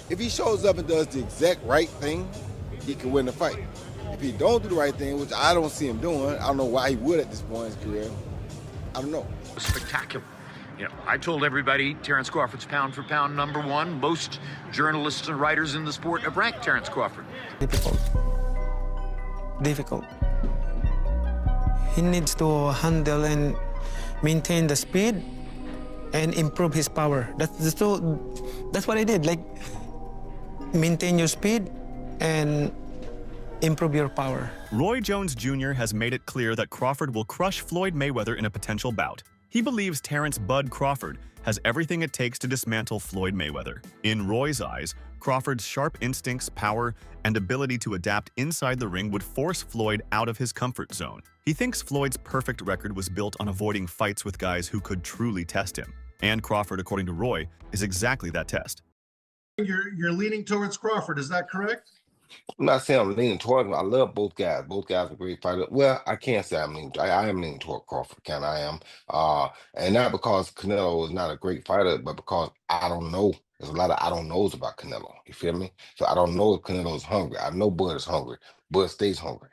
If he shows up and does the exact right thing, he can win the fight. If he don't do the right thing, which I don't see him doing, I don't know why he would at this point in his career. I don't know. Spectacular. I told everybody Terence Crawford's pound for pound #1. Most journalists and writers in the sport have ranked Terence Crawford. Difficult. He needs to handle and maintain the speed and improve his power. That's what I did. Like, maintain your speed and improve your power. Roy Jones Jr. has made it clear that Crawford will crush Floyd Mayweather in a potential bout. He believes Terence "Bud" Crawford has everything it takes to dismantle Floyd Mayweather. In Roy's eyes, Crawford's sharp instincts, power, and ability to adapt inside the ring would force Floyd out of his comfort zone. He thinks Floyd's perfect record was built on avoiding fights with guys who could truly test him. And Crawford, according to Roy, is exactly that test. You're leaning towards Crawford, is that correct? I'm not saying I'm leaning toward him. I love both guys. Both guys are great fighters. Well, I can't say I'm leaning. I am leaning toward Crawford. I am. And not because Canelo is not a great fighter, but because I don't know. There's a lot of I don't knows about Canelo. You feel me? So I don't know if Canelo's hungry. I know Bud is hungry. Bud stays hungry.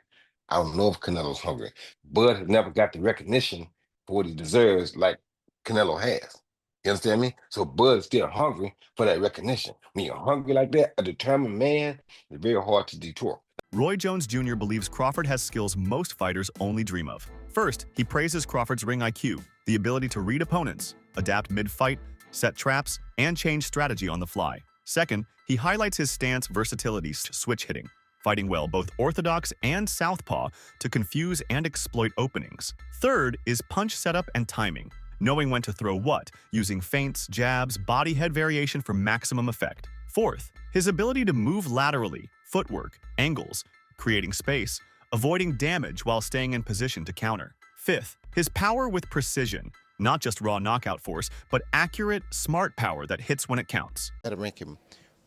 I don't know if Canelo's hungry. Bud has never got the recognition for what he deserves like Canelo has. You understand me? So Bud is still hungry for that recognition. When you're hungry like that, a determined man, it's very hard to detour. Roy Jones Jr. believes Crawford has skills most fighters only dream of. First, he praises Crawford's ring IQ, the ability to read opponents, adapt mid-fight, set traps, and change strategy on the fly. Second, he highlights his stance versatility, switch hitting, fighting well both orthodox and southpaw to confuse and exploit openings. Third is punch setup and timing, knowing when to throw what, using feints, jabs, body head variation for maximum effect. Fourth, his ability to move laterally, footwork, angles, creating space, avoiding damage while staying in position to counter. Fifth, his power with precision, not just raw knockout force, but accurate, smart power that hits when it counts. Gotta rank him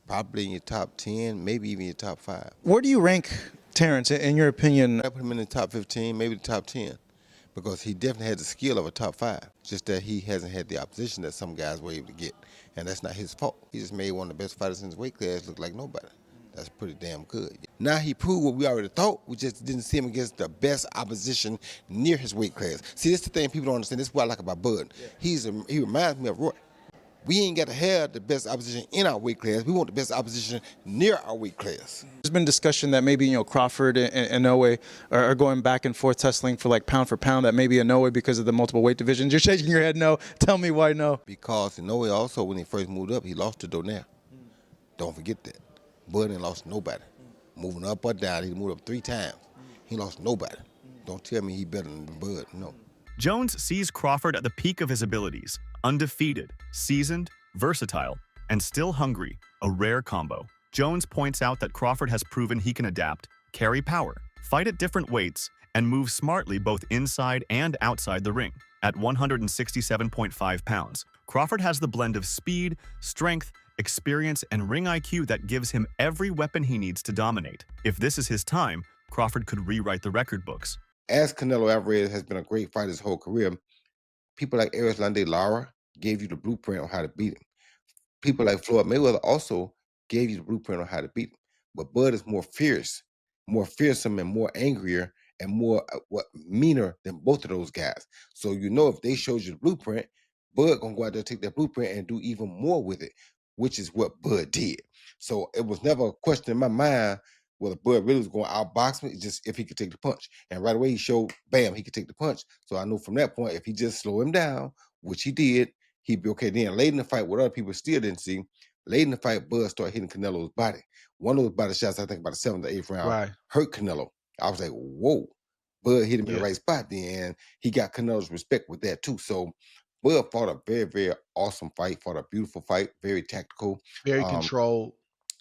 probably in your top 10, maybe even your top 5. Where do you rank Terence, in your opinion? I put him in the top 15, maybe the top 10. Because he definitely has the skill of a top 5. Just that he hasn't had the opposition that some guys were able to get. And that's not his fault. He just made one of the best fighters in his weight class look like nobody. That's pretty damn good. Now he proved what we already thought. We just didn't see him against the best opposition near his weight class. See, this is the thing people don't understand. This is what I like about Bud. Yeah. He reminds me of Roy. We ain't got to have the best opposition in our weight class. We want the best opposition near our weight class. There's been discussion that maybe Crawford and Inoue are going back and forth tussling for for pound. That maybe Inoue because of the multiple weight divisions. You're shaking your head no. Tell me why no. Because Inoue also, when he first moved up, he lost to Donaire. Don't forget that. Bud ain't lost nobody. Moving up or down, he moved up 3 times. He lost nobody. Don't tell me he better than Bud. No. Jones sees Crawford at the peak of his abilities, undefeated, seasoned, versatile, and still hungry, a rare combo. Jones points out that Crawford has proven he can adapt, carry power, fight at different weights, and move smartly both inside and outside the ring. At 167.5 pounds, Crawford has the blend of speed, strength, experience, and ring IQ that gives him every weapon he needs to dominate. If this is his time, Crawford could rewrite the record books. As Canelo Alvarez has been a great fighter his whole career, people like Erislandy Lara gave you the blueprint on how to beat him. People like Floyd Mayweather also gave you the blueprint on how to beat him. But Bud is more fierce, more fearsome, and more angrier and more meaner than both of those guys. So if they showed you the blueprint, Bud gonna go out there, take that blueprint, and do even more with it, which is what Bud did. So it was never a question in my mind whether Bud really was going to outbox me, just if he could take the punch. And right away he showed, bam, he could take the punch. So I knew from that point, if he just slow him down, which he did, he'd be okay. Then late in the fight, what other people still didn't see, late in the fight, Bud started hitting Canelo's body. One of those body shots, I think about the 7th or 8th round, hurt Canelo. I was like, whoa. Bud hit him in the right spot then, and he got Canelo's respect with that too. So Bud fought a very, very awesome fight, fought a beautiful fight, very tactical. Very controlled.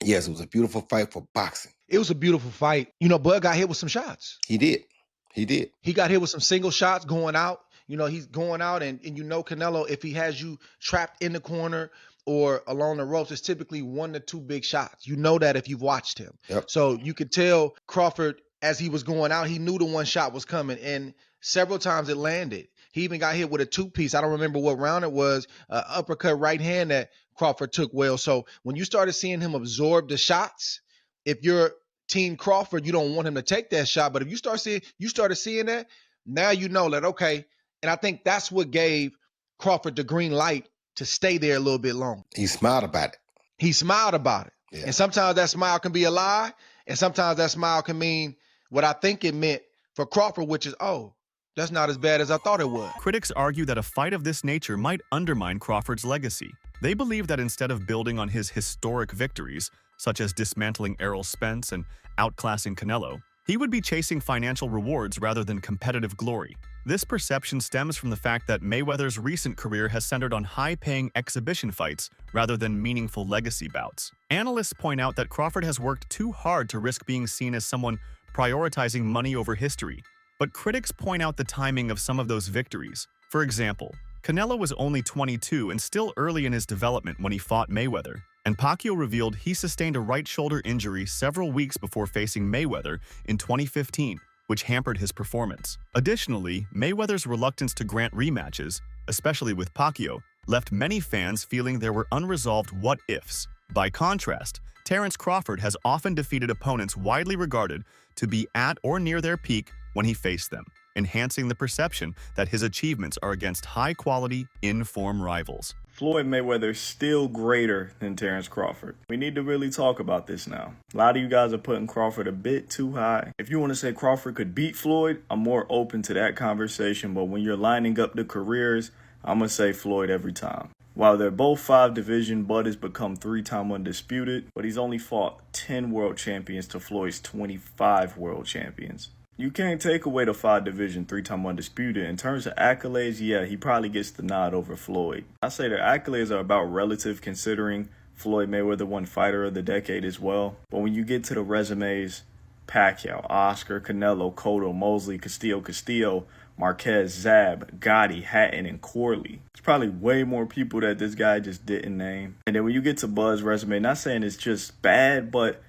Yes, it was a beautiful fight for boxing. It was a beautiful fight. Bud got hit with some shots. He did. He got hit with some single shots going out. He's going out, and Canelo, if he has you trapped in the corner or along the ropes, it's typically 1 to 2 big shots. You know that if you've watched him. Yep. So you could tell Crawford, as he was going out, he knew the one shot was coming, and several times it landed. He even got hit with a two-piece. I don't remember what round it was, uppercut right hand that Crawford took well. So when you started seeing him absorb the shots, if you're Team Crawford, you don't want him to take that shot. But if you started seeing that, now you know that, okay. And I think that's what gave Crawford the green light to stay there a little bit longer. He smiled about it. He smiled about it. Yeah. And sometimes that smile can be a lie. And sometimes that smile can mean what I think it meant for Crawford, which is, oh, that's not as bad as I thought it was. Critics argue that a fight of this nature might undermine Crawford's legacy. They believe that instead of building on his historic victories, such as dismantling Errol Spence and outclassing Canelo, he would be chasing financial rewards rather than competitive glory. This perception stems from the fact that Mayweather's recent career has centered on high-paying exhibition fights rather than meaningful legacy bouts. Analysts point out that Crawford has worked too hard to risk being seen as someone prioritizing money over history. But critics point out the timing of some of those victories. For example, Canelo was only 22 and still early in his development when he fought Mayweather, and Pacquiao revealed he sustained a right shoulder injury several weeks before facing Mayweather in 2015, which hampered his performance. Additionally, Mayweather's reluctance to grant rematches, especially with Pacquiao, left many fans feeling there were unresolved what-ifs. By contrast, Terence Crawford has often defeated opponents widely regarded to be at or near their peak when he faced them, enhancing the perception that his achievements are against high-quality, in-form rivals. Floyd Mayweather is still greater than Terence Crawford. We need to really talk about this now. A lot of you guys are putting Crawford a bit too high. If you want to say Crawford could beat Floyd, I'm more open to that conversation, but when you're lining up the careers, I'm going to say Floyd every time. While they're both 5 division, Bud has become 3-time undisputed, but he's only fought 10 world champions to Floyd's 25 world champions. You can't take away the 5 division, 3-time undisputed. In terms of accolades, yeah, he probably gets the nod over Floyd. I say their accolades are about relative, considering Floyd Mayweather won Fighter of the Decade as well. But when you get to the resumes, Pacquiao, Oscar, Canelo, Cotto, Mosley, Castillo, Marquez, Zab, Gotti, Hatton, and Corley. It's probably way more people that this guy just didn't name. And then when you get to Bud's resume, not saying it's just bad, but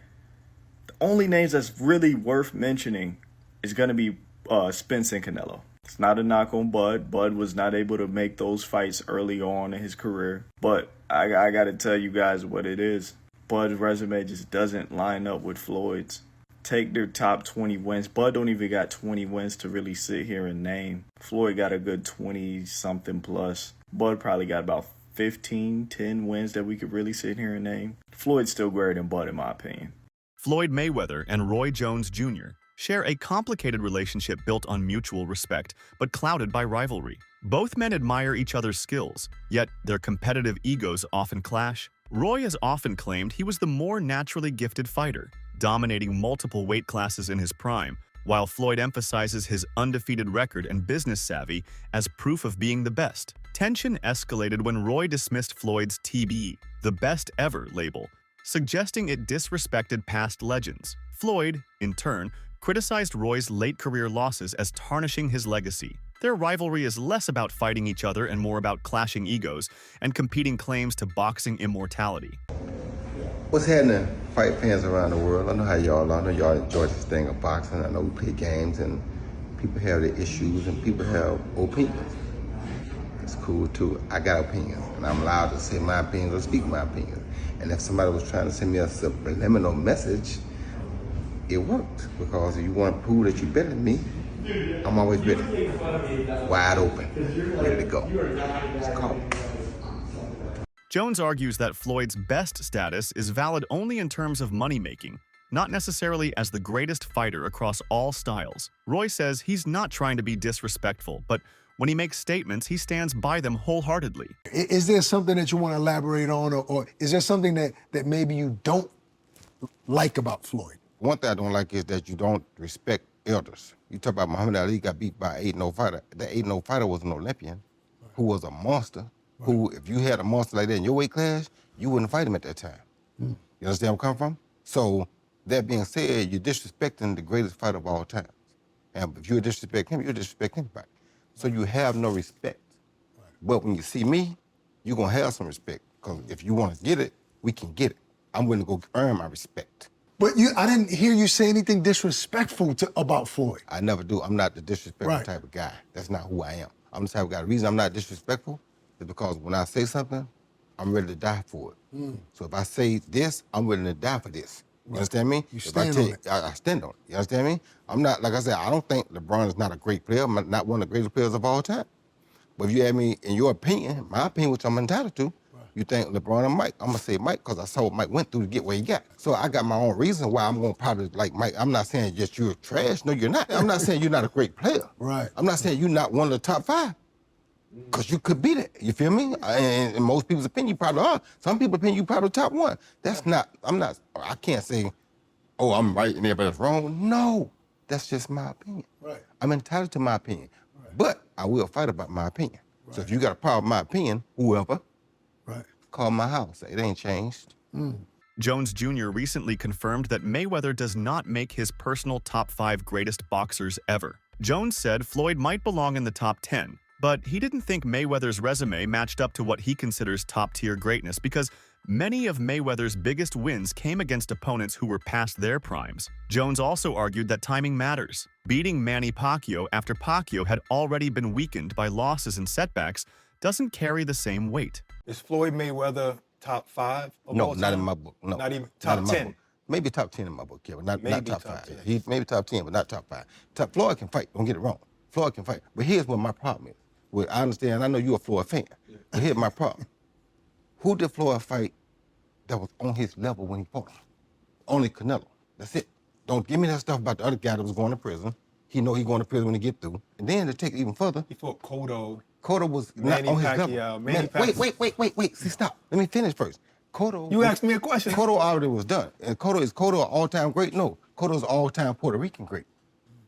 the only names that's really worth mentioning is going to be Spence and Canelo. It's not a knock on Bud. Bud was not able to make those fights early on in his career. But I got to tell you guys what it is. Bud's resume just doesn't line up with Floyd's. Take their top 20 wins. Bud don't even got 20 wins to really sit here and name. Floyd got a good 20-something plus. Bud probably got about 10 wins that we could really sit here and name. Floyd's still greater than Bud in my opinion. Floyd Mayweather and Roy Jones Jr. share a complicated relationship built on mutual respect, but clouded by rivalry. Both men admire each other's skills, yet their competitive egos often clash. Roy has often claimed he was the more naturally gifted fighter, dominating multiple weight classes in his prime, while Floyd emphasizes his undefeated record and business savvy as proof of being the best. Tension escalated when Roy dismissed Floyd's TB, the best ever label, suggesting it disrespected past legends. Floyd, in turn, criticized Roy's late career losses as tarnishing his legacy. Their rivalry is less about fighting each other and more about clashing egos and competing claims to boxing immortality. What's happening, fight fans around the world? I know how y'all are. I know y'all enjoy this thing of boxing. I know we play games and people have their issues and people have opinions. It's cool too. I got opinions and I'm allowed to say my opinions or speak my opinions. And if somebody was trying to send me a subliminal message, it worked, because if you want to prove that you're better than me, I'm always ready, wide open, ready to go. It's called. Jones argues that Floyd's best status is valid only in terms of money-making, not necessarily as the greatest fighter across all styles. Roy says he's not trying to be disrespectful, but when he makes statements, he stands by them wholeheartedly. Is there something that you want to elaborate on, or is there something that maybe you don't like about Floyd? One thing I don't like is that you don't respect elders. You talk about Muhammad Ali got beat by an 8-0 fighter. That 8-0 fighter was an Olympian who was a monster, who, if you had a monster like that in your weight class, you wouldn't fight him at that time. You understand where I'm coming from? So, that being said, you're disrespecting the greatest fighter of all time. And if you disrespect him, you disrespect anybody. So you have no respect. But when you see me, you're going to have some respect. Because if you want to get it, we can get it. I'm willing to go earn my respect. But I didn't hear you say anything disrespectful about Floyd. I never do. I'm not the disrespectful type of guy. That's not who I am. I'm the type of guy. The reason I'm not disrespectful is because when I say something, I'm ready to die for it. So if I say this, I'm willing to die for this. You understand me? You If stand I on it. I stand on it. You understand me? I'm not, like I said, I don't think LeBron is not a great player. I'm not one of the greatest players of all time. But if you ask me, in your opinion, my opinion, which I'm entitled to, you think LeBron or Mike, I'm going to say Mike because I saw what Mike went through to get where he got. So I got my own reason why I'm going to probably like Mike. I'm not saying just you're trash. No, you're not. I'm not saying you're not a great player. Right. I'm not saying you're not one of the top 5. Because you could be that. You feel me? And in most people's opinion, you probably are. Some people's opinion, you probably top 1. That's not, I can't say, oh, I'm right and everybody's wrong. No, that's just my opinion. Right. I'm entitled to my opinion. Right. But I will fight about my opinion. Right. So if you got a problem with my opinion, whoever, call my house. It ain't changed. Jones Jr. recently confirmed that Mayweather does not make his personal top 5 greatest boxers ever. Jones said Floyd might belong in the top 10, but he didn't think Mayweather's resume matched up to what he considers top-tier greatness because many of Mayweather's biggest wins came against opponents who were past their primes. Jones also argued that timing matters. Beating Manny Pacquiao after Pacquiao had already been weakened by losses and setbacks doesn't carry the same weight. Is Floyd Mayweather top 5 of all No, time? not in my book. No, Not even top 10? Maybe top 10 in my book, yeah, but not top 5. 10. He's maybe top 10, but not top 5. Floyd can fight, don't get it wrong. Floyd can fight. But here's what my problem is. Well, I understand, I know you're a Floyd fan, but here's my problem. Who did Floyd fight that was on his level when he fought him? Only Canelo. That's it. Don't give me that stuff about the other guy that was going to prison. He know he going to prison when he get through. And then to take it even further, He fought Cotto. Cotto was Manny not on his Pacquiao, level. Wait. See, stop. Let me finish first. Cotto. You asked me a question. Cotto already was done. And Cotto an all-time great? No. Cotto's an all-time Puerto Rican great.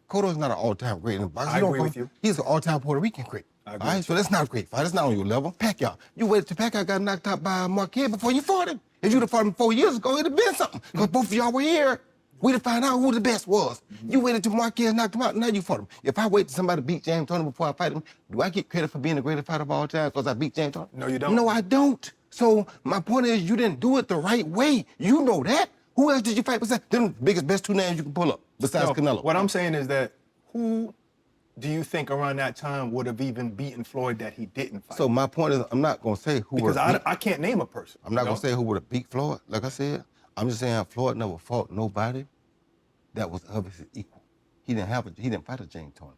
Cotto's not an all-time great in the boxing. I agree with you. He's an all-time Puerto Rican great. I All agree. right, so that's not a great fight. That's not on your level. Pacquiao. You waited till Pacquiao got knocked out by Marquez before you fought him. If you'd have fought him 4 years ago, it'd have been something. Because both of y'all were here. We'd have found out who the best was. You waited till Marquez knocked him out, now you fought him. If I wait till somebody beat James Toney before I fight him, do I get credit for being the greatest fighter of all time because I beat James Toney? No, you don't. No, I don't. So my point is you didn't do it the right way. You know that. Who else did you fight besides them best 2 names you can pull up besides Canelo? What I'm saying is that who do you think around that time would have even beaten Floyd that he didn't fight? So my point is I'm not going to say who because would have I can't name a person. I'm not going to say who would have beat Floyd, like I said. I'm just saying Floyd never fought nobody that was of his equal. He didn't fight a James Toney.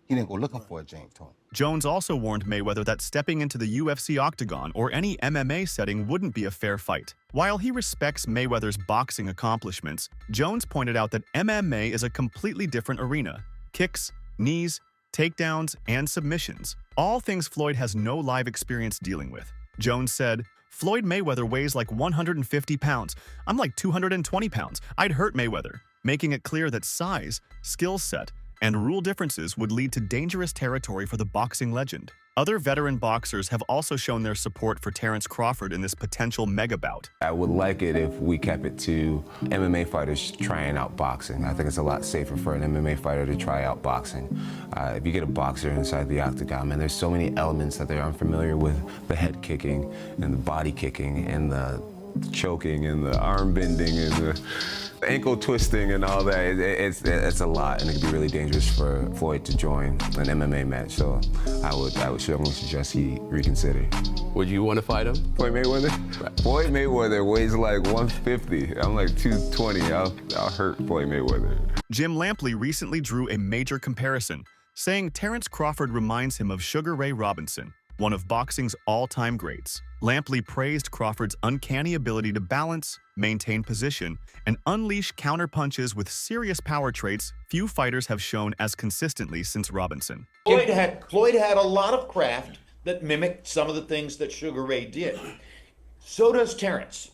He didn't go looking for a James Toney. Jones also warned Mayweather that stepping into the UFC octagon or any MMA setting wouldn't be a fair fight. While he respects Mayweather's boxing accomplishments, Jones pointed out that MMA is a completely different arena. Kicks, knees, takedowns, and submissions, all things Floyd has no live experience dealing with. Jones said, Floyd Mayweather weighs like 150 pounds. I'm like 220 pounds. I'd hurt Mayweather, making it clear that size, skill set, and rule differences would lead to dangerous territory for the boxing legend. Other veteran boxers have also shown their support for Terence Crawford in this potential mega bout. I would like it if we kept it to MMA fighters trying out boxing. I think it's a lot safer for an MMA fighter to try out boxing. If you get a boxer inside the octagon, man, there's so many elements that they're unfamiliar with. The head kicking and the body kicking and the choking and the arm bending and the ankle twisting and all that. It's a lot, and it could be really dangerous for Floyd to join an MMA match. So I would strongly suggest he reconsider. Would you want to fight him? Floyd Mayweather? Floyd Mayweather weighs like 150. I'm like 220. I'll hurt Floyd Mayweather. Jim Lampley recently drew a major comparison, saying Terence Crawford reminds him of Sugar Ray Robinson, one of boxing's all-time greats. Lampley praised Crawford's uncanny ability to balance, maintain position, and unleash counterpunches with serious power traits few fighters have shown as consistently since Robinson. Floyd had a lot of craft that mimicked some of the things that Sugar Ray did. So does Terence.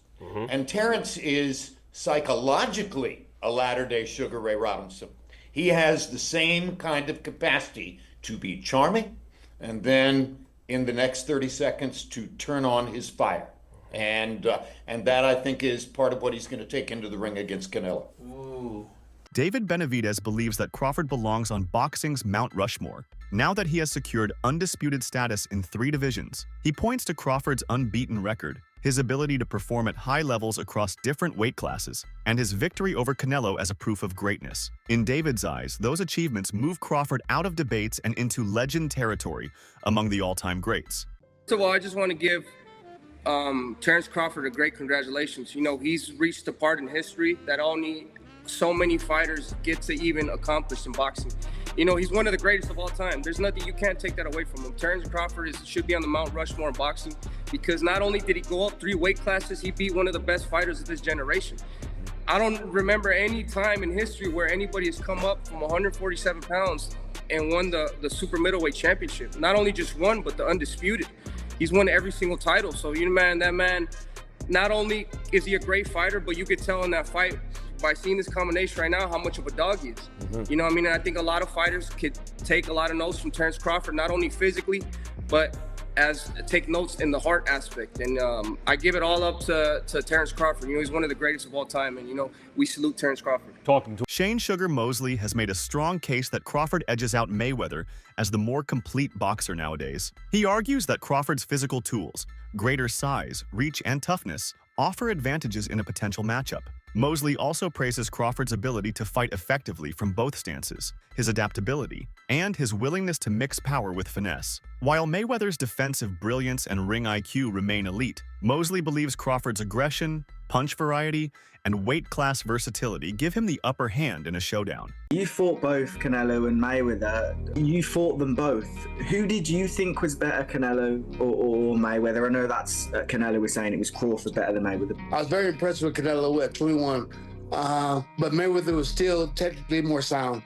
And Terence is psychologically a latter-day Sugar Ray Robinson. He has the same kind of capacity to be charming and then in the next 30 seconds to turn on his fire. And that, I think, is part of what he's going to take into the ring against Canelo. Ooh. David Benavidez believes that Crawford belongs on boxing's Mount Rushmore, now that he has secured undisputed status in 3 divisions. He points to Crawford's unbeaten record, his ability to perform at high levels across different weight classes, and his victory over Canelo as a proof of greatness. In David's eyes, those achievements move Crawford out of debates and into legend territory among the all-time greats. First of all, I just want to give Terence Crawford a great congratulations. You know, he's reached a part in history that only so many fighters get to even accomplish in boxing. You know, he's one of the greatest of all time. There's nothing, you can't take that away from him. Terence Crawford should be on the Mount Rushmore in boxing because not only did he go up 3 weight classes, he beat one of the best fighters of this generation. I don't remember any time in history where anybody has come up from 147 pounds and won the super middleweight championship. Not only just won, but the undisputed. He's won every single title. So, you know, man, that man, not only is he a great fighter, but you could tell in that fight by seeing this combination right now how much of a dog he is. You know what I mean? And I think a lot of fighters could take a lot of notes from Terence Crawford, not only physically, but take notes in the heart aspect. And I give it all up to Terence Crawford. You know, he's one of the greatest of all time. And, you know, we salute Terence Crawford. Shane Sugar Mosley has made a strong case that Crawford edges out Mayweather as the more complete boxer nowadays. He argues that Crawford's physical tools, greater size, reach, and toughness offer advantages in a potential matchup. Mosley also praises Crawford's ability to fight effectively from both stances, his adaptability, and his willingness to mix power with finesse. While Mayweather's defensive brilliance and ring IQ remain elite, Mosley believes Crawford's aggression, punch variety, and weight class versatility give him the upper hand in a showdown. You fought both Canelo and Mayweather. You fought them both. Who did you think was better, Canelo or Mayweather? I know that's Canelo was saying it was Crawford better than Mayweather. I was very impressed with Canelo at 21, but Mayweather was still technically more sound.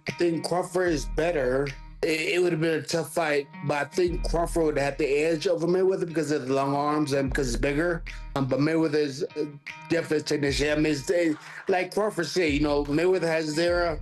I think Crawford is better. It would have been a tough fight, but I think Crawford would have had the edge over Mayweather because of the long arms and because it's bigger. But Mayweather is definitely a technician. I mean, like Crawford said, you know, Mayweather has his era,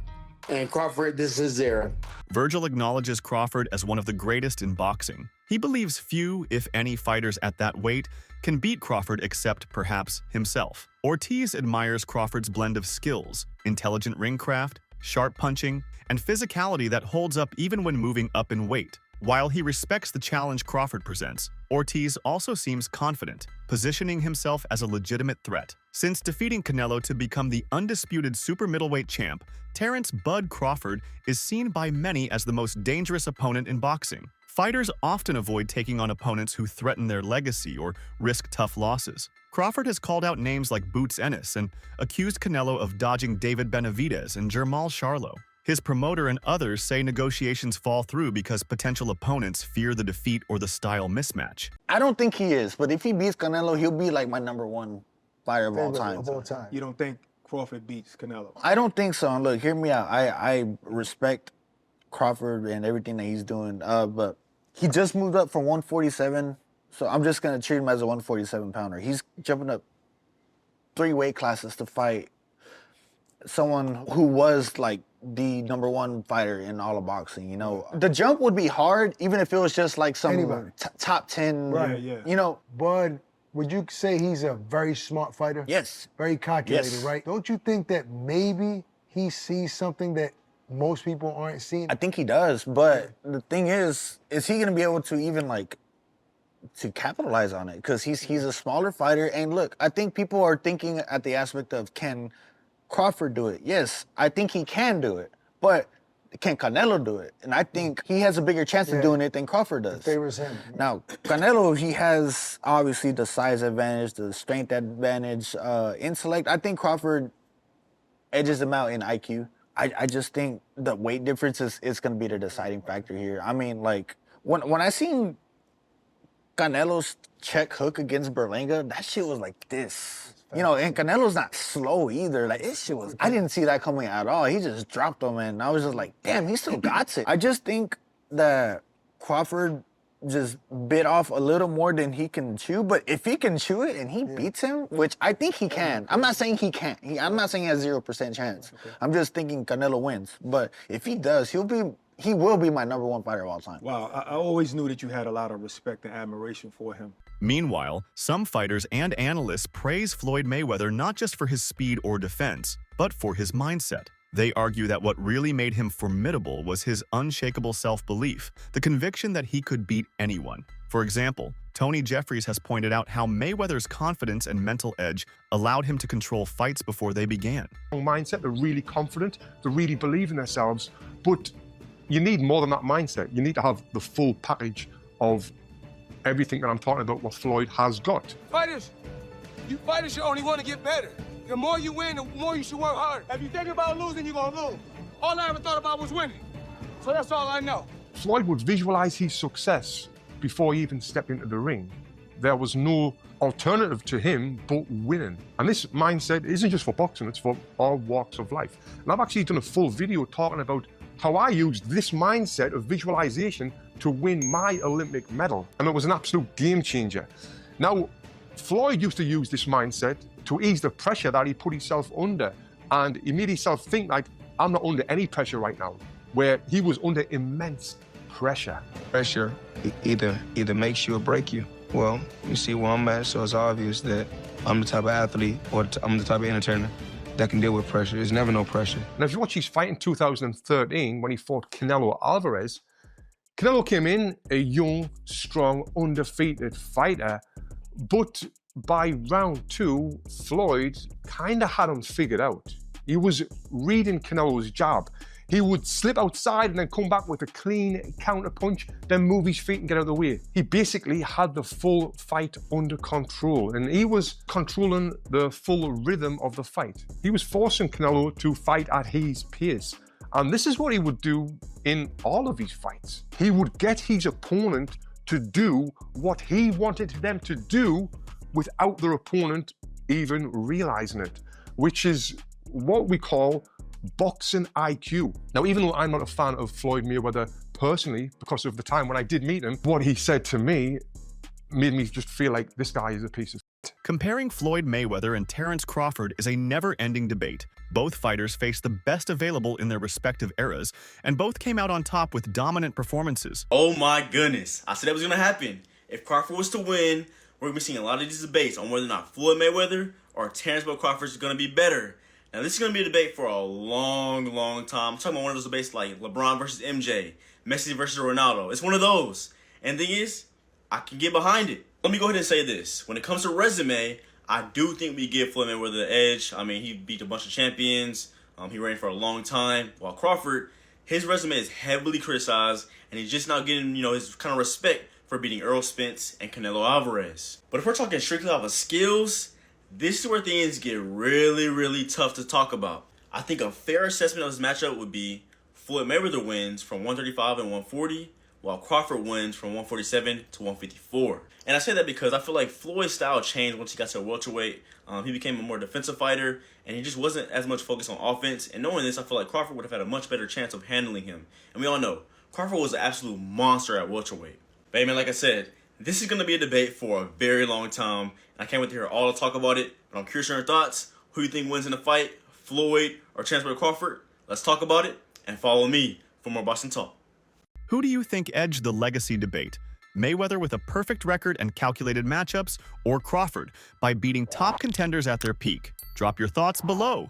and Crawford, this is his era. Virgil acknowledges Crawford as one of the greatest in boxing. He believes few, if any, fighters at that weight can beat Crawford except, perhaps, himself. Ortiz admires Crawford's blend of skills, intelligent ring craft, sharp punching, and physicality that holds up even when moving up in weight. While he respects the challenge Crawford presents, Ortiz also seems confident, positioning himself as a legitimate threat. Since defeating Canelo to become the undisputed super middleweight champ, Terence "Bud" Crawford is seen by many as the most dangerous opponent in boxing. Fighters often avoid taking on opponents who threaten their legacy or risk tough losses. Crawford has called out names like Boots Ennis and accused Canelo of dodging David Benavidez and Jermall Charlo. His promoter and others say negotiations fall through because potential opponents fear the defeat or the style mismatch. I don't think he is, but if he beats Canelo, he'll be like my #1 fighter of all time. You don't think Crawford beats Canelo? I don't think so. And look, hear me out. I respect Crawford and everything that he's doing, but he just moved up from 147, so I'm just going to treat him as a 147-pounder. He's jumping up 3 weight classes to fight someone who was like the #1 fighter in all of boxing, you know. The jump would be hard, even if it was just like some top 10, right, yeah. You know. Bud, would you say he's a very smart fighter? Yes. Very calculated, Yes. right? Don't you think that maybe he sees something that most people aren't seeing? I think he does, but the thing is he going to be able to even like to capitalize on it? Because he's a smaller fighter, and look, I think people are thinking at the aspect of, can Crawford do it? Yes, I think he can do it, but can Canelo do it? And I think he has a bigger chance of doing it than Crawford does. It favors him. Now, Canelo, he has obviously the size advantage, the strength advantage, intellect. I think Crawford edges him out in IQ. I just think the weight difference is going to be the deciding factor here. I mean, like, when I seen Canelo's check hook against Berlanga, that shit was like this. You know, and Canelo's not slow either. Like, this shit was, I didn't see that coming at all. He just dropped him, and I was just like, damn, he still got it. I just think that Crawford just bit off a little more than he can chew, but if he can chew it and he beats him, which I think he can. I'm not saying he can't. I'm not saying he has 0% chance. I'm just thinking Canelo wins. But if he does, he will be my #1 fighter of all time. Wow, I always knew that you had a lot of respect and admiration for him. Meanwhile, some fighters and analysts praise Floyd Mayweather not just for his speed or defense, but for his mindset. They argue that what really made him formidable was his unshakable self-belief, the conviction that he could beat anyone. For example, Tony Jeffries has pointed out how Mayweather's confidence and mental edge allowed him to control fights before they began. Mindset, they're really confident, they really believe in themselves, but you need more than that mindset. You need to have the full package of everything that I'm talking about, what Floyd has got. Fighters should only want to get better. The more you win, the more you should work hard. If you think about losing, you're going to lose. All I ever thought about was winning. So that's all I know. Floyd would visualize his success before he even stepped into the ring. There was no alternative to him but winning. And this mindset isn't just for boxing, it's for all walks of life. And I've actually done a full video talking about how I used this mindset of visualization to win my Olympic medal. And it was an absolute game changer. Now, Floyd used to use this mindset to ease the pressure that he put himself under. And he made himself think like, I'm not under any pressure right now, where he was under immense pressure. Pressure either makes you or break you. Well, you see where I'm at, so it's obvious that I'm the type of athlete or I'm the type of entertainer that can deal with pressure. There's never no pressure. Now, if you watch his fight in 2013 when he fought Canelo Alvarez, Canelo came in a young, strong, undefeated fighter, but by round 2, Floyd kind of had him figured out. He was reading Canelo's jab. He would slip outside and then come back with a clean counter punch, then move his feet and get out of the way. He basically had the full fight under control, and he was controlling the full rhythm of the fight. He was forcing Canelo to fight at his pace. And this is what he would do in all of his fights. He would get his opponent to do what he wanted them to do without their opponent even realizing it, which is what we call boxing IQ. Now, even though I'm not a fan of Floyd Mayweather personally, because of the time when I did meet him, what he said to me made me just feel like this guy is a piece of shit. Comparing Floyd Mayweather and Terence Crawford is a never-ending debate. Both fighters faced the best available in their respective eras, and both came out on top with dominant performances. Oh my goodness, I said that was going to happen. If Crawford was to win, we're going to be seeing a lot of these debates on whether or not Floyd Mayweather or Terence Crawford is going to be better. Now, this is going to be a debate for a long, long time. I'm talking about one of those debates like LeBron versus MJ, Messi versus Ronaldo. It's one of those. And the thing is, I can get behind it. Let me go ahead and say this. When it comes to resume, I do think we give Floyd Mayweather the edge. I mean, he beat a bunch of champions. He reigned for a long time. While Crawford, his resume is heavily criticized, and he's just not getting, his kind of respect for beating Errol Spence and Canelo Alvarez. But if we're talking strictly off of skills, this is where things get really, really tough to talk about. I think a fair assessment of this matchup would be Floyd Mayweather wins from 135 and 140, while Crawford wins from 147 to 154. And I say that because I feel like Floyd's style changed once he got to welterweight. He became a more defensive fighter, and he just wasn't as much focused on offense. And knowing this, I feel like Crawford would have had a much better chance of handling him. And we all know, Crawford was an absolute monster at welterweight. But hey, man, like I said, this is going to be a debate for a very long time. I can't wait to hear all the talk about it, but I'm curious on your thoughts. Who you think wins in the fight, Floyd or Terence Crawford? Let's talk about it, and follow me for more Boxing Talk. Who do you think edged the legacy debate? Mayweather with a perfect record and calculated matchups, or Crawford by beating top contenders at their peak? Drop your thoughts below.